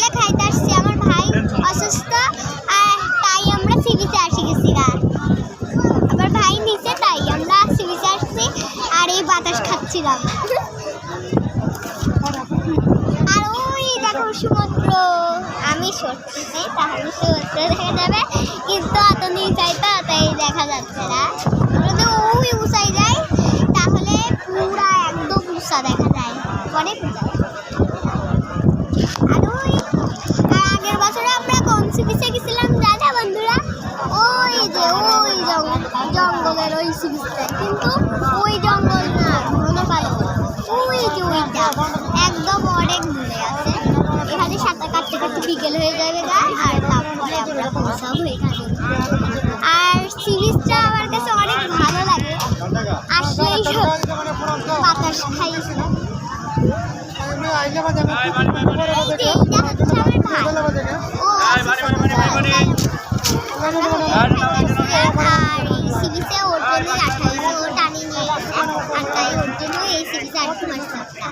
Pizza খাইতে আসছি। আমার ভাই অসুস্থ, তাই আমরা সি বিচে আসি গেছিলাম। আমার ভাই নিচে, তাই আমরা সি বিচে আসছি আর এই বাতাস খাচ্ছিলাম। আর ওই দেখো সমুদ্র। আমি সরতেছি তাহলে সমুদ্র দেখা যাবে, কিন্তু অত নিচাই তো, তাই দেখা যাচ্ছে না। যদি ওই উঁচাই যায় তাহলে পুরা একদম উঁচা দেখা যায়, অনেক উঁচা। আর ওই আগের বছরে আমরা কোন সি বিচে গেছিলাম জানো বন্ধুরা? ওই যে ওই জঙ্গলের ওই সি বিচটা, কিন্তু ওই জঙ্গল না, ঘন কালো। ওই যে ওইটা একদম অনেক দূরে আছে। এখানে সাঁতার কাটতে কাটতে বিকেল হয়ে যাবে গা, আর তারপরে আমরা পৌঁছাবো এখানে। আর সি বিচটা আমার কাছে অনেক ভালো লাগে, আসলেই বাতাস খাইছিলাম। এইটা হচ্ছে আমার ভাই, ও আর এই সি বিচে ওর জন্য রাখা হয়েছে, ও টানি নিয়ে গেছে, আর তাই ওর জন্য এই সি বিচে আর কি মাছ থাকতাম।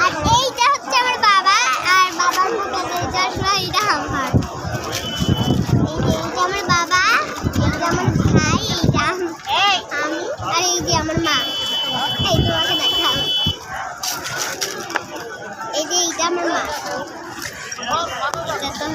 আর এইটা হচ্ছে আমার বাবা, আর বাবার মুখে যেটা আসলে এটা আমার। এইটা আমার বাবা, এইটা আমার ভাই, এইটা আমি, আর এই যে আমার মা। এই তোমাকে দেখাও, এই যে এইটা আমার মা। এটা তো